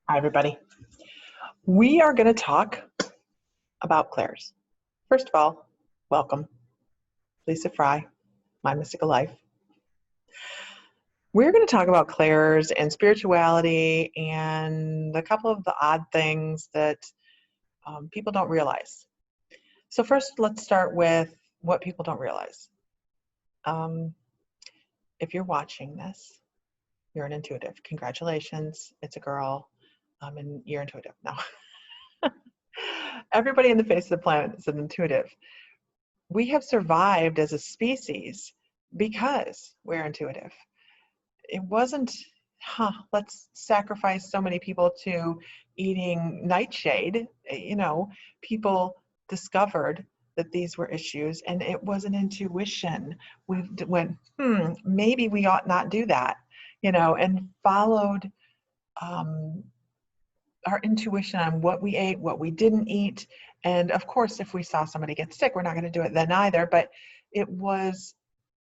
Hi, everybody. We are going to talk about clairs. First of all, welcome, Lisa Fry, My Mystical Life. We're going to talk about clairs and spirituality and a couple of the odd things that people don't realize. So first, let's start with what people don't realize. If you're watching this, you're an intuitive. Congratulations, it's a girl, and you're intuitive now. Everybody on the face of the planet is an intuitive. We have survived as a species because we're intuitive. It wasn't, let's sacrifice so many people to eating nightshade. People discovered that these were issues, and it was an intuition. We went, maybe we ought not do that, and followed our intuition on what we ate, what we didn't eat. And of course, if we saw somebody get sick, we're not going to do it then either. But it was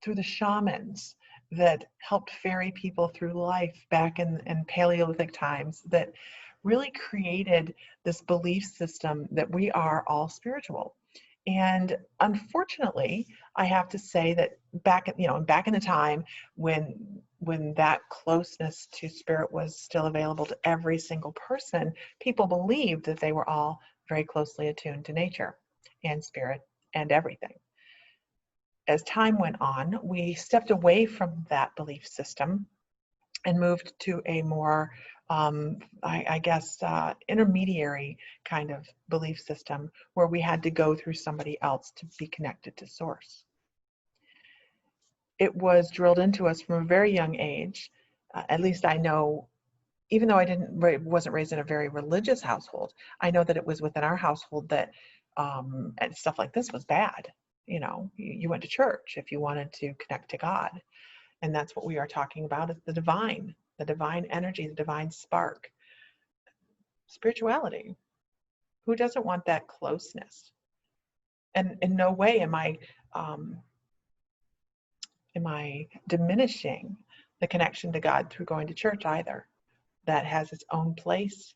through the shamans that helped ferry people through life back in Paleolithic times that really created this belief system that we are all spiritual. And unfortunately, I have to say that back in the time when that closeness to spirit was still available to every single person, people believed that they were all very closely attuned to nature and spirit and everything. As time went on, we stepped away from that belief system and moved to a more intermediary kind of belief system where we had to go through somebody else to be connected to source. It was drilled into us from a very young age. At least I know, even though I wasn't raised in a very religious household, I know that it was within our household that and stuff like this was bad. You went to church if you wanted to connect to God. And that's what we are talking about, is the divine energy, the divine spark. Spirituality. Who doesn't want that closeness? And in no way am I diminishing the connection to God through going to church either. That has its own place,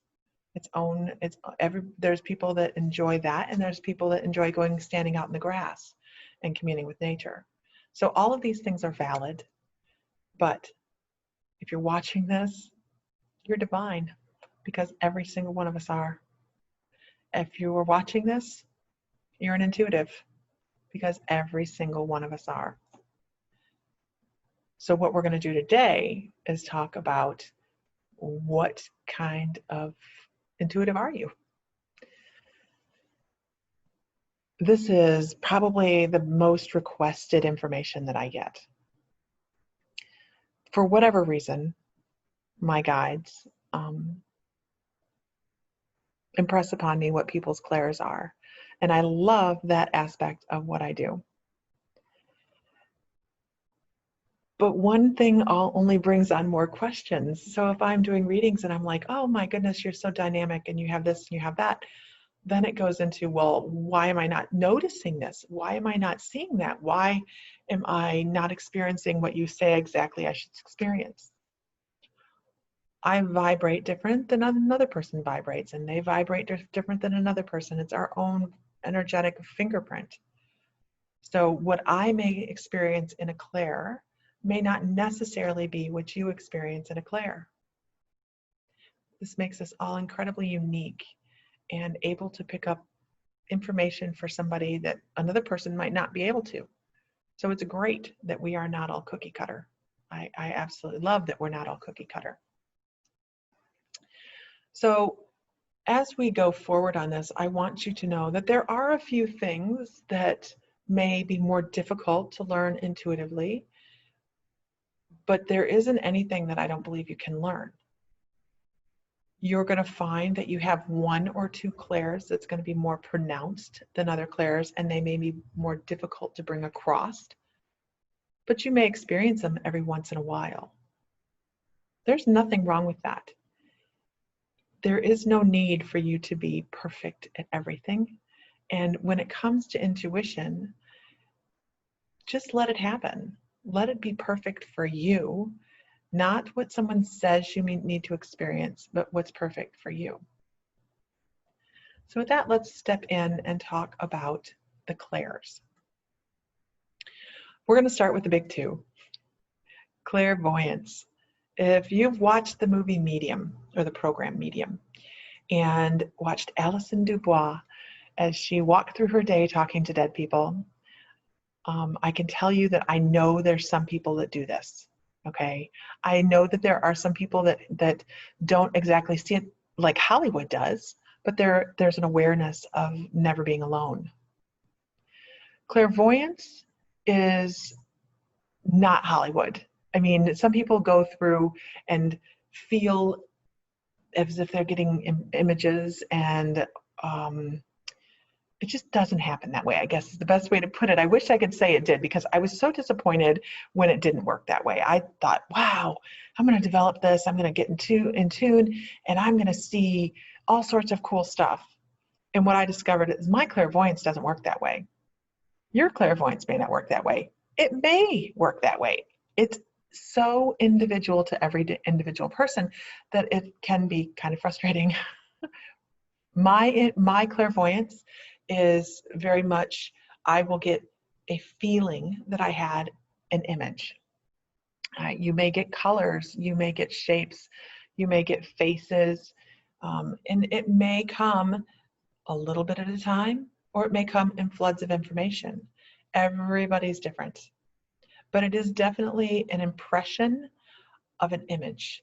there's people that enjoy that, and there's people that enjoy standing out in the grass and communing with nature. So all of these things are valid. But if you're watching this, you're divine, because every single one of us are. If you are watching this, you're an intuitive, because every single one of us are. So what we're going to do today is talk about what kind of intuitive are you? This is probably the most requested information that I get. For whatever reason, my guides impress upon me what people's clairs are. And I love that aspect of what I do. But one thing only brings on more questions. So if I'm doing readings and I'm like, oh my goodness, you're so dynamic and you have this and you have that, then it goes into, well, why am I not noticing this? Why am I not seeing that? Why am I not experiencing what you say exactly I should experience? I vibrate different than another person vibrates, and they vibrate different than another person. It's our own energetic fingerprint. So what I may experience in a clair may not necessarily be what you experience in a clair. This makes us all incredibly unique and able to pick up information for somebody that another person might not be able to. So it's great that we are not all cookie cutter. I absolutely love that we're not all cookie cutter. So as we go forward on this, I want you to know that there are a few things that may be more difficult to learn intuitively, but there isn't anything that I don't believe you can learn. You're going to find that you have one or two clairs that's going to be more pronounced than other clairs, and they may be more difficult to bring across, but you may experience them every once in a while. There's nothing wrong with that. There is no need for you to be perfect at everything. And when it comes to intuition, just let it happen. Let it be perfect for you. Not what someone says you need to experience, but what's perfect for you. So with that, let's step in and talk about the clairs. We're going to start with the big two. Clairvoyance. If you've watched the movie Medium, or the program Medium, and watched Alison Dubois as she walked through her day talking to dead people, I can tell you that I know there's some people that do this. Okay, I know that there are some people that don't exactly see it like Hollywood does, but there's an awareness of never being alone. Clairvoyance is not Hollywood. I mean, some people go through and feel as if they're getting images, and it just doesn't happen that way, I guess is the best way to put it. I wish I could say it did, because I was so disappointed when it didn't work that way. I thought, wow, I'm going to develop this. I'm going to get in tune, and I'm going to see all sorts of cool stuff. And what I discovered is my clairvoyance doesn't work that way. Your clairvoyance may not work that way. It may work that way. It's so individual to every individual person that it can be kind of frustrating. My clairvoyance is very much, I will get a feeling that I had an image. You may get colors, you may get shapes, you may get faces, and it may come a little bit at a time, or it may come in floods of information. Everybody's different, but it is definitely an impression of an image.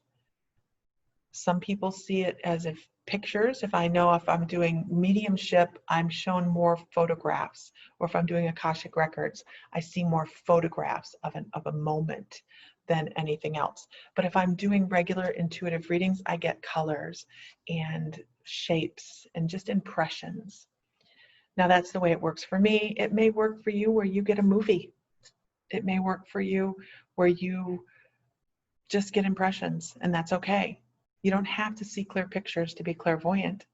Some people see it as if pictures. If I know if I'm doing mediumship, I'm shown more photographs, or if I'm doing Akashic records, I see more photographs of a moment than anything else. But if I'm doing regular intuitive readings, I get colors and shapes and just impressions. Now that's the way it works for me. It may work for you where you get a movie. It may work for you where you just get impressions, and that's okay. You don't have to see clear pictures to be clairvoyant.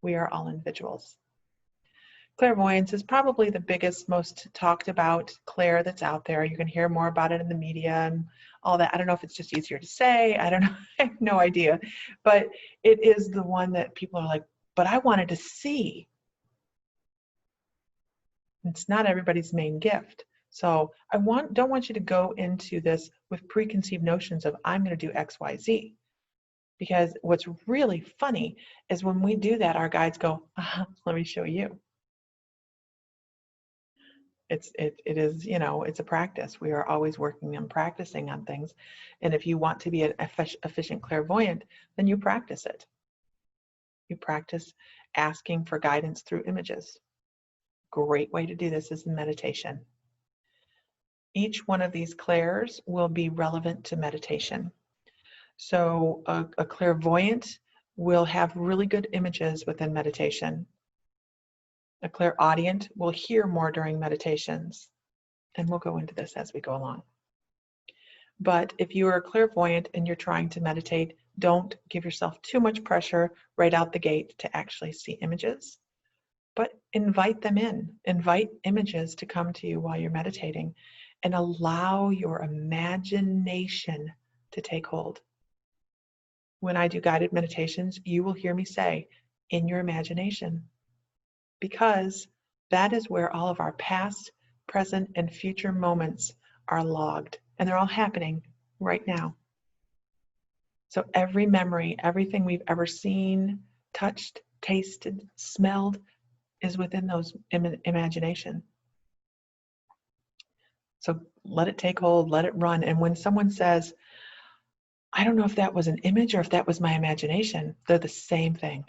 We are all individuals. Clairvoyance is probably the biggest, most talked about clair that's out there. You can hear more about it in the media and all that. I don't know if it's just easier to say. I don't know. I have no idea. But it is the one that people are like, but I wanted to see. It's not everybody's main gift. So I don't want you to go into this with preconceived notions of I'm going to do X, Y, Z. Because what's really funny is when we do that, our guides go, let me show you. It is, it's a practice. We are always working and practicing on things. And if you want to be an efficient clairvoyant, then you practice it. You practice asking for guidance through images. Great way to do this is in meditation. Each one of these clairs will be relevant to meditation. So a clairvoyant will have really good images within meditation. A clairaudient will hear more during meditations. And we'll go into this as we go along. But if you are a clairvoyant and you're trying to meditate, don't give yourself too much pressure right out the gate to actually see images. But invite them in. Invite images to come to you while you're meditating, and allow your imagination to take hold. When I do guided meditations, you will hear me say, in your imagination, because that is where all of our past, present, and future moments are logged, and they're all happening right now. So every memory, everything we've ever seen, touched, tasted, smelled, is within those imagination. So let it take hold, let it run. And when someone says, I don't know if that was an image or if that was my imagination, they're the same thing.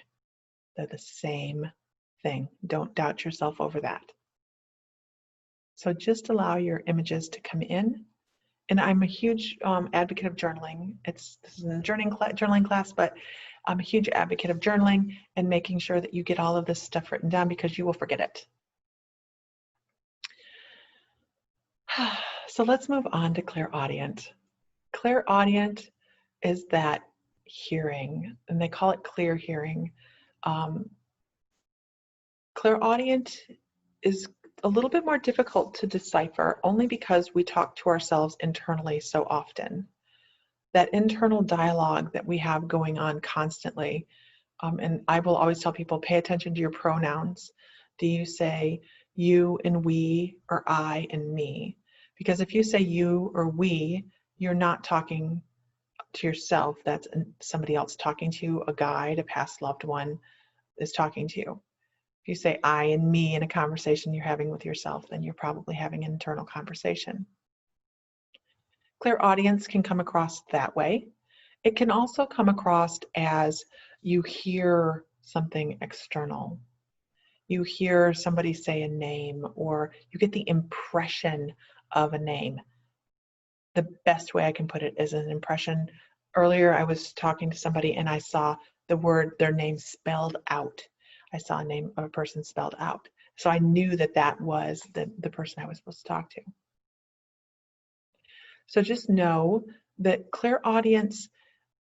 They're the same thing. Don't doubt yourself over that. So just allow your images to come in. And I'm a huge advocate of journaling. This is a journaling class, but I'm a huge advocate of journaling and making sure that you get all of this stuff written down, because you will forget it. So let's move on to clairaudient. Clairaudient is that hearing, and they call it clear hearing. Clairaudient is a little bit more difficult to decipher, only because we talk to ourselves internally so often. that internal dialogue that we have going on constantly. And I will always tell people, pay attention to your pronouns. Do you say you and we, or I and me? Because if you say you or we, you're not talking to yourself. That's somebody else talking to you, a guide, a past loved one is talking to you. If you say I and me in a conversation you're having with yourself, then you're probably having an internal conversation. Clairaudience can come across that way. It can also come across as you hear something external. You hear somebody say a name, or you get the impression of a name. The best way I can put it is an impression. Earlier, I was talking to somebody and I saw their name spelled out. I saw a name of a person spelled out. So I knew that that was the person I was supposed to talk to. So just know that clairaudience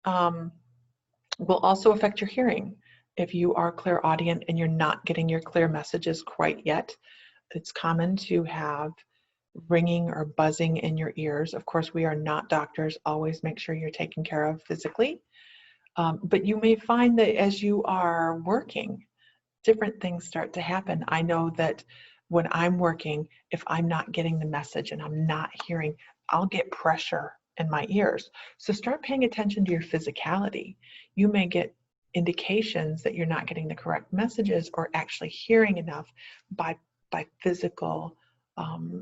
will also affect your hearing. If you are clairaudient and you're not getting your clear messages quite yet, it's common to have ringing or buzzing in your ears. Of course, we are not doctors. Always make sure you're taken care of physically. But you may find that as you are working, different things start to happen. I know that when I'm working, if I'm not getting the message and I'm not hearing, I'll get pressure in my ears. So start paying attention to your physicality. You may get indications that you're not getting the correct messages or actually hearing enough by physical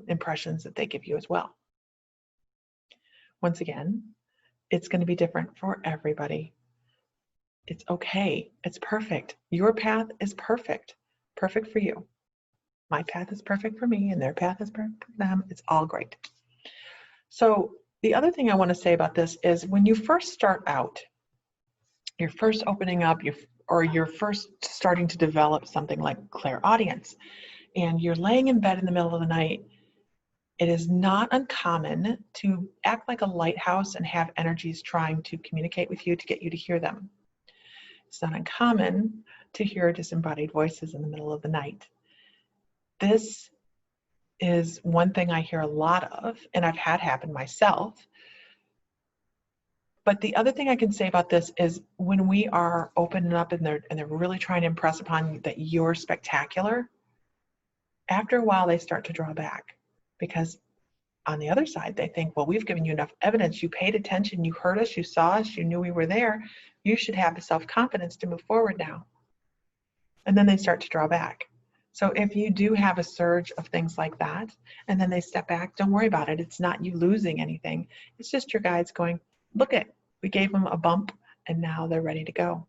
impressions that they give you as well. Once again, it's going to be different for everybody. It's okay. It's perfect. Your path is perfect. Perfect for you. My path is perfect for me, and their path is perfect for them. It's all great. So the other thing I want to say about this is when you first start out, you're first opening up, you're first starting to develop something like clairaudience, and you're laying in bed in the middle of the night, it is not uncommon to act like a lighthouse and have energies trying to communicate with you to get you to hear them. It's not uncommon to hear disembodied voices in the middle of the night. This is one thing I hear a lot of, and I've had happen myself. But the other thing I can say about this is when we are opening up and they're really trying to impress upon you that you're spectacular, after a while they start to draw back, because on the other side they think, well, we've given you enough evidence, you paid attention, you heard us, you saw us, you knew we were there, you should have the self-confidence to move forward now. And then they start to draw back. So if you do have a surge of things like that, and then they step back, don't worry about it. It's not you losing anything. It's just your guides going, look it, we gave them a bump and now they're ready to go.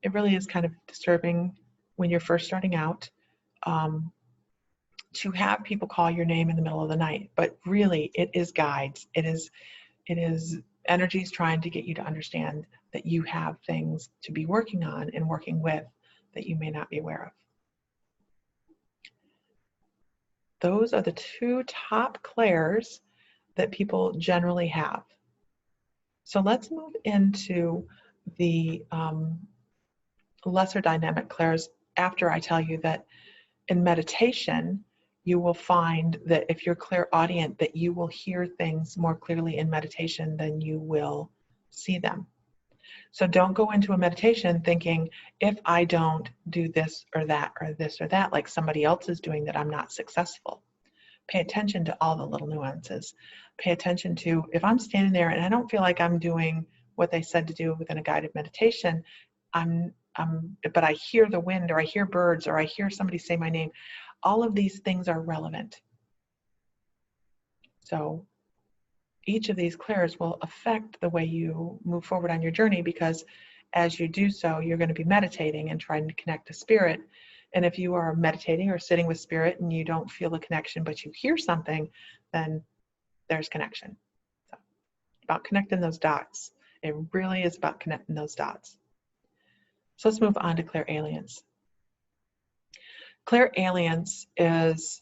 It really is kind of disturbing when you're first starting out to have people call your name in the middle of the night, but really it is guides. It is energies trying to get you to understand that you have things to be working on and working with that you may not be aware of. Those are the two top clairs that people generally have. So let's move into the lesser dynamic clairs after I tell you that in meditation, you will find that if you're clairaudient, that you will hear things more clearly in meditation than you will see them. So don't go into a meditation thinking, if I don't do this or that or this or that, like somebody else is doing, that I'm not successful. Pay attention to all the little nuances. Pay attention to, if I'm standing there and I don't feel like I'm doing what they said to do within a guided meditation, but I hear the wind, or I hear birds, or I hear somebody say my name. All of these things are relevant. So each of these clairs will affect the way you move forward on your journey, because as you do so, you're going to be meditating and trying to connect to spirit. And if you are meditating or sitting with spirit and you don't feel the connection, but you hear something, then there's connection. So about connecting those dots. It really is about connecting those dots. So let's move on to clairalience. Clairalience is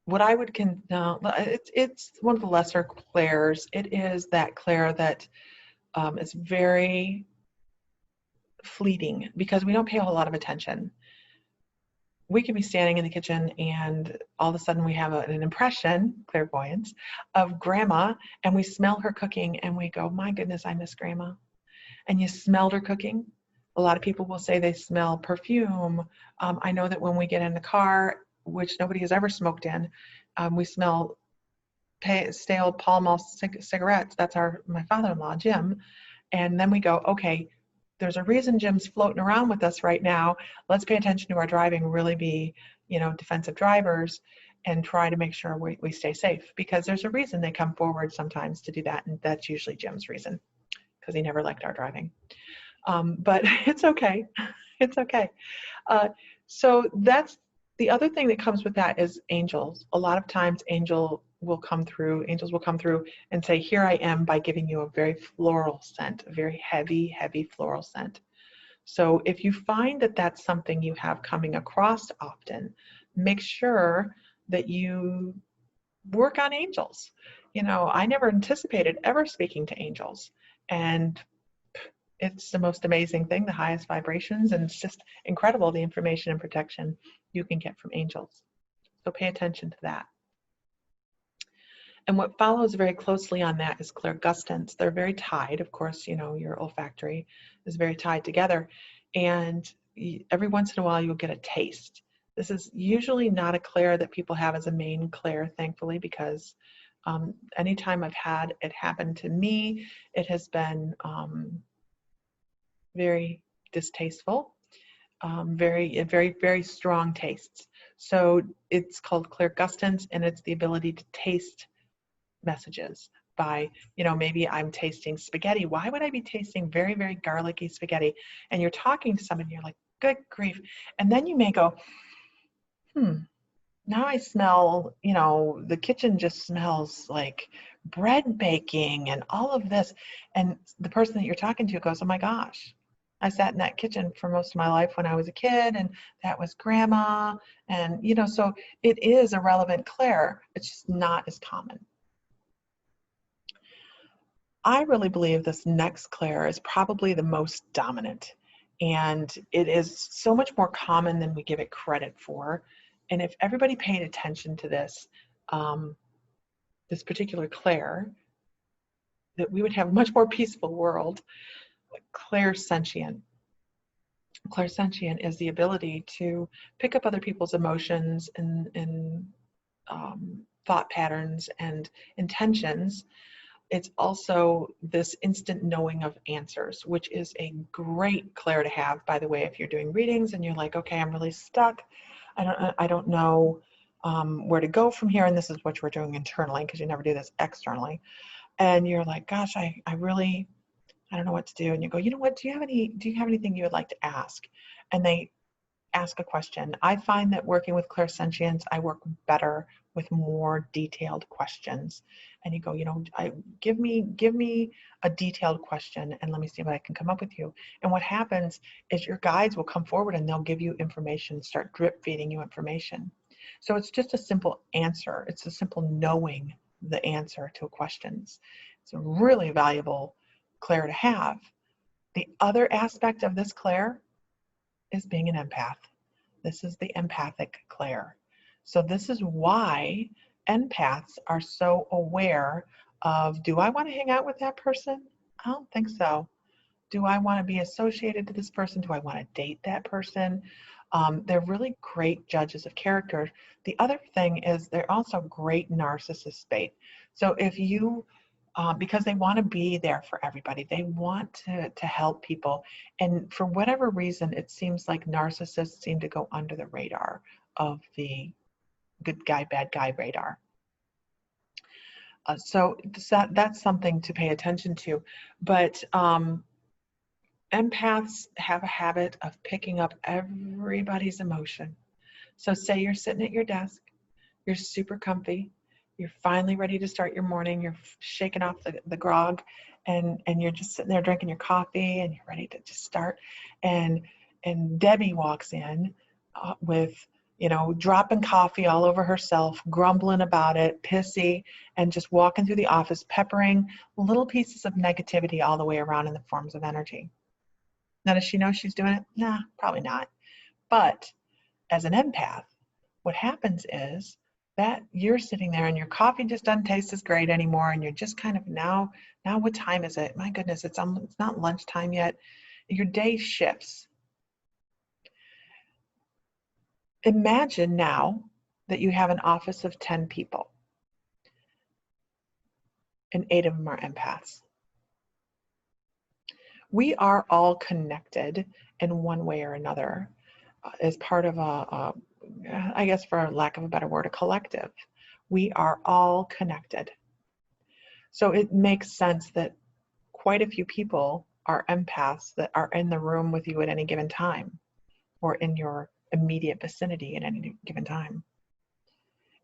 what I would it's one of the lesser clairs. It is that clair that is very fleeting, because we don't pay a whole lot of attention. we could be standing in the kitchen and all of a sudden we have an impression, clairvoyance, of grandma, and we smell her cooking and we go, my goodness, I miss grandma. And you smelled her cooking. A lot of people will say they smell perfume. I know that when we get in the car, which nobody has ever smoked in, we smell stale Pall Mall cigarettes. That's my father-in-law, Jim. And then we go, okay, there's a reason Jim's floating around with us right now. Let's pay attention to our driving, really be, defensive drivers and try to make sure we stay safe, because there's a reason they come forward sometimes to do that. And that's usually Jim's reason, because he never liked our driving. But it's okay. It's okay. So that's the other thing that comes with that is angels. A lot of times angels will come through and say, here I am, by giving you a very floral scent, a very heavy, heavy floral scent. So if you find that that's something you have coming across often, make sure that you work on angels. I never anticipated ever speaking to angels, and it's the most amazing thing, the highest vibrations, and it's just incredible the information and protection you can get from angels. So pay attention to that. And what follows very closely on that is Gustance. They're very tied. Of course, your olfactory is very tied together. And every once in a while, you'll get a taste. This is usually not a clair that people have as a main clair, thankfully, because anytime I've had it happen to me, it has been very distasteful, very, very, very strong tastes. So it's called Gustance, and it's the ability to taste messages by, maybe I'm tasting spaghetti. Why would I be tasting very, very garlicky spaghetti? And you're talking to someone, you're like, good grief. And then you may go, now I smell, the kitchen just smells like bread baking and all of this. And the person that you're talking to goes, oh my gosh, I sat in that kitchen for most of my life when I was a kid, and that was grandma. And, so it is a relevant clair. It's just not as common. I really believe this next clair is probably the most dominant, and it is so much more common than we give it credit for. And if everybody paid attention to this, this particular clair, that we would have a much more peaceful world. Clairsentient. Clairsentient is the ability to pick up other people's emotions and thought patterns and intentions. It's also this instant knowing of answers, which is a great clair to have, by the way, if you're doing readings and you're like, okay, I'm really stuck. I don't know where to go from here. And this is what we're doing internally, because you never do this externally. And you're like, gosh, I don't know what to do. And you go, you know what, do you have anything you would like to ask? And they ask a question. I find that working with clairsentience, I work better with more detailed questions. And you go, give me a detailed question and let me see what I can come up with you. And what happens is your guides will come forward and they'll give you information, start drip feeding you information. So it's just a simple answer. It's a simple knowing the answer to questions. It's a really valuable clair to have. The other aspect of this clair is being an empath. This is the empathic clair. So this is why empaths are so aware of, do I want to hang out with that person? I don't think so. Do I want to be associated to this person? Do I want to date that person? They're really great judges of character. The other thing is they're also great narcissist bait. So if you, because they want to be there for everybody, they want to help people. And for whatever reason, it seems like narcissists seem to go under the radar of the good guy, bad guy radar. So that's something to pay attention to. But empaths have a habit of picking up everybody's emotion. So say you're sitting at your desk, you're super comfy, you're finally ready to start your morning, you're shaking off the grog, and you're just sitting there drinking your coffee and you're ready to just start. And Debbie walks in with, dropping coffee all over herself, grumbling about it, pissy, and just walking through the office, peppering little pieces of negativity all the way around in the forms of energy. Now, does she know she's doing it? Nah, probably not. But As an empath, what happens is that you're sitting there and your coffee just doesn't taste as great anymore, and you're just kind of now what time is it? My goodness, it's not lunchtime yet. Your day shifts. Imagine now that you have an office of 10 people and 8 of them are empaths. We are all connected in one way or another as part of I guess for lack of a better word, a collective. We are all connected. So it makes sense that quite a few people are empaths that are in the room with you at any given time or in your immediate vicinity at any given time.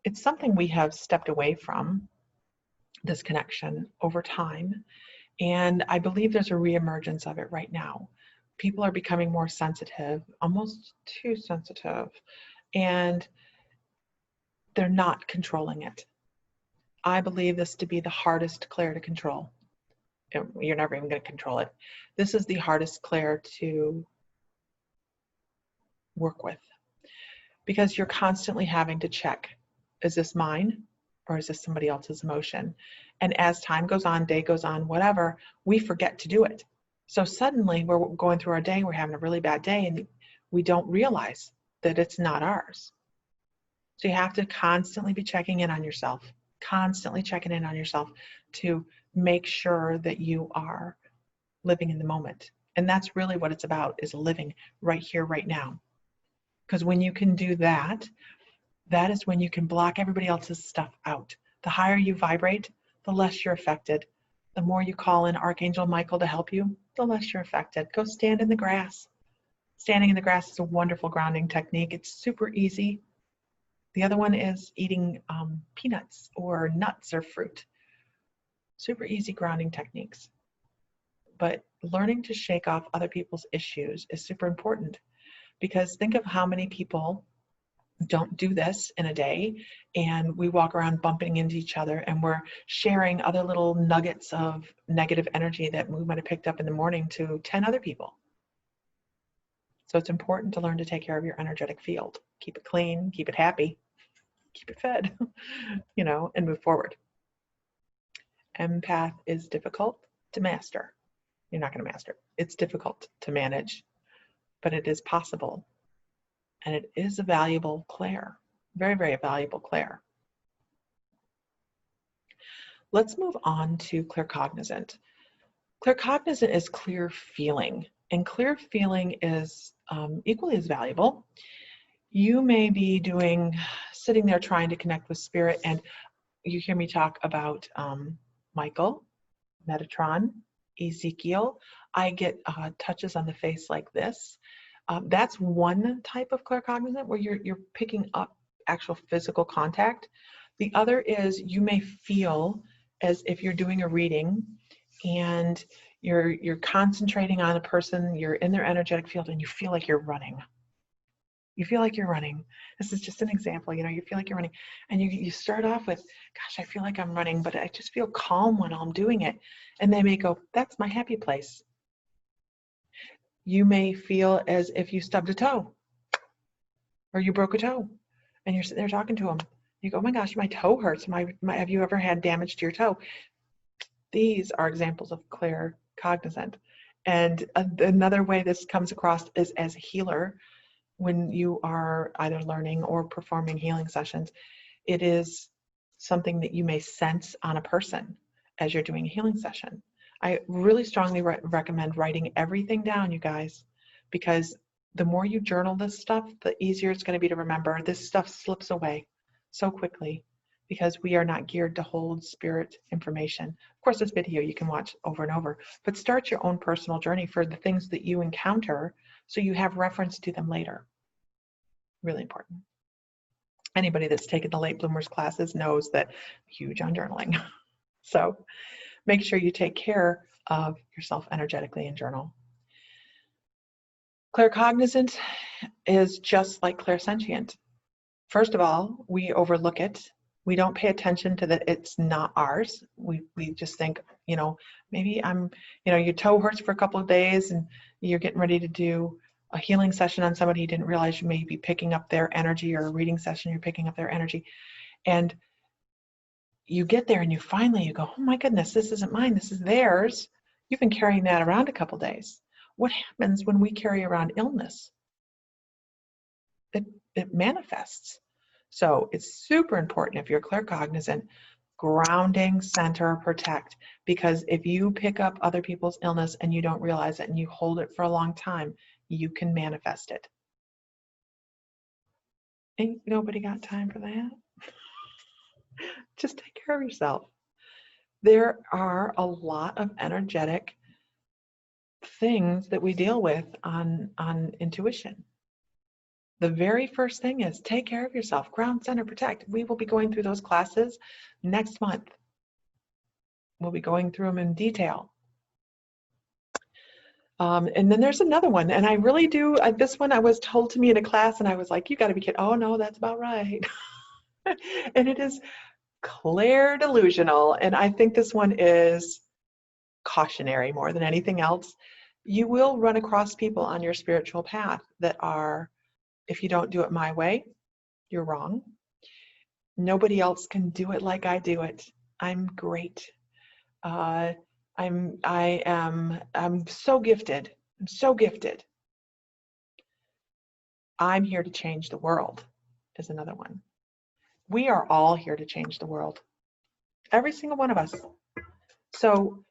It's something we have stepped away from, this connection, over time. And I believe there's a reemergence of it right now. People are becoming more sensitive, almost too sensitive, and they're not controlling it. I believe this to be the hardest clair to control. You're never even going to control it. This is the hardest clair to work with because you're constantly having to check, is this mine or is this somebody else's emotion? And as time goes on, day goes on, whatever, we forget to do it. So suddenly we're going through our day, we're having a really bad day, and we don't realize that it's not ours. So you have to constantly be checking in on yourself, constantly checking in on yourself to make sure that you are living in the moment. And that's really what it's about, is living right here, right now. Because when you can do that, that is when you can block everybody else's stuff out. The higher you vibrate, the less you're affected. The more you call in Archangel Michael to help you, the less you're affected. Go stand in the grass. Standing in the grass is a wonderful grounding technique. It's super easy. The other one is eating peanuts or nuts or fruit. Super easy grounding techniques. But learning to shake off other people's issues is super important, because think of how many people don't do this in a day, and we walk around bumping into each other and we're sharing other little nuggets of negative energy that we might have picked up in the morning to 10 other people. So it's important to learn to take care of your energetic field. Keep it clean, keep it happy, keep it fed, and move forward. Empath is difficult to master. You're not going to master it. It's difficult to manage, but it is possible. And it is a valuable clair, very, very valuable clair. Let's move on to Claircognizant. Claircognizant is clear feeling, and clear feeling is equally as valuable. You may be sitting there trying to connect with spirit, and you hear me talk about Michael, Metatron, Ezekiel. I get touches on the face like this. That's one type of claircognizant where you're picking up actual physical contact. The other is you may feel as if you're doing a reading and you're concentrating on a person, you're in their energetic field, and you feel like you're running. You feel like you're running. This is just an example, you feel like you're running. And you start off with, gosh, I feel like I'm running, but I just feel calm when I'm doing it. And they may go, that's my happy place. You may feel as if you stubbed a toe or you broke a toe and you're sitting there talking to them. You go, oh my gosh, my toe hurts. Have you ever had damage to your toe? These are examples of claircognizant. And another way this comes across is as a healer. When you are either learning or performing healing sessions, it is something that you may sense on a person as you're doing a healing session. I really strongly recommend writing everything down, you guys, because the more you journal this stuff, the easier it's going to be to remember. This stuff slips away so quickly because we are not geared to hold spirit information. Of course, this video you can watch over and over, but start your own personal journey for the things that you encounter so you have reference to them later. Really important. Anybody that's taken the late bloomers classes knows that I'm huge on journaling. So make sure you take care of yourself energetically and journal. Claircognizant is just like clairsentient. First of all, we overlook it. We don't pay attention to that it's not ours. We just think, maybe your toe hurts for a couple of days and you're getting ready to do a healing session on somebody, you didn't realize you may be picking up their energy, or a reading session, you're picking up their energy. And you get there and you go, oh my goodness, this isn't mine, this is theirs. You've been carrying that around a couple days. What happens when we carry around illness? It manifests. So it's super important, if you're claircognizant, grounding, center, protect. Because if you pick up other people's illness and you don't realize it and you hold it for a long time, you can manifest it. Ain't nobody got time for that. Just take care of yourself. There are a lot of energetic things that we deal with on intuition. The very first thing is take care of yourself, ground, center, protect. We will be going through those classes next month. We'll be going through them in detail. And then there's another one, and I really do, this one I was told to me in a class, and I was like, you got to be kidding. Oh no, that's about right. And it is clairdelusional, and I think this one is cautionary more than anything else. You will run across people on your spiritual path that are, if you don't do it my way, you're wrong. Nobody else can do it like I do it. I'm great. I'm so gifted. I'm so gifted. I'm here to change the world is another one. We are all here to change the world. Every single one of us. So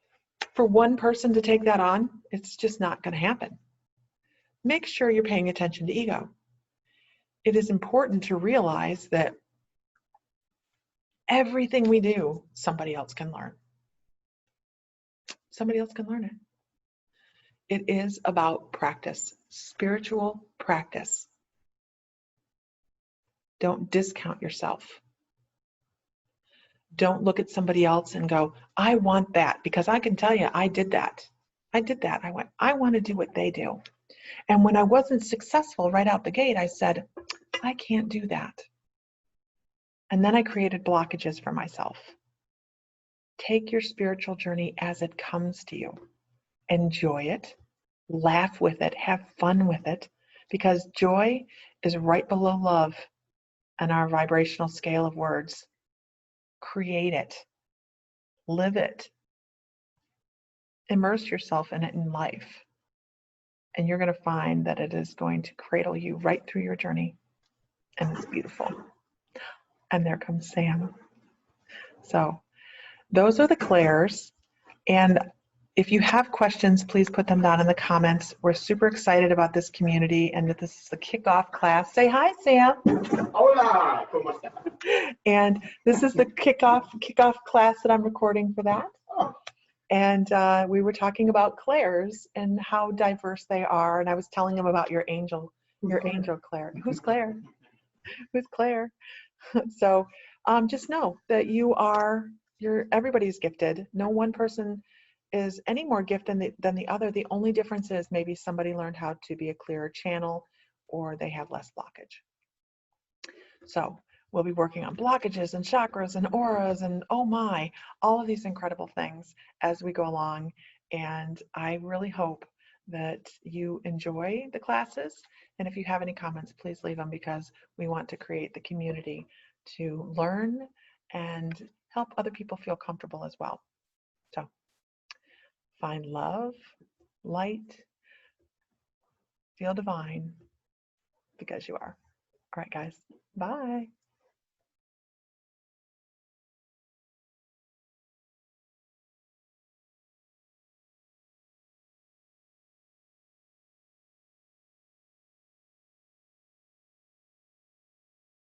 for one person to take that on, it's just not going to happen. Make sure you're paying attention to ego. It is important to realize that everything we do, somebody else can learn. Somebody else can learn it. It is about practice, spiritual practice. Don't discount yourself. Don't look at somebody else and go, I want that, because I can tell you, I did that. I want to do what they do. And when I wasn't successful right out the gate, I said, I can't do that. And then I created blockages for myself. Take your spiritual journey as it comes to you. Enjoy it, laugh with it, have fun with it, because joy is right below love on our vibrational scale of words. Create it, live it, immerse yourself in it in life, and you're going to find that it is going to cradle you right through your journey, and it's beautiful. And there comes Sam. So those are the clairs, and if you have questions, please put them down in the comments. We're super excited about this community, and that this is the kickoff class. Say hi, Sam. Hola, ¿cómo está? And this is the kickoff class that I'm recording for that. Oh. And we were talking about clairs and how diverse they are. And I was telling them about your angel Claire. Who's Claire? Who's Claire? So just know that everybody's gifted. No one person is any more gifted than the other. The only difference is maybe somebody learned how to be a clearer channel, or they have less blockage. So we'll be working on blockages and chakras and auras and oh my, all of these incredible things as we go along. And I really hope that you enjoy the classes. And if you have any comments, please leave them, because we want to create the community to learn and help other people feel comfortable as well. So find love, light, feel divine, because you are. All right, guys. Bye.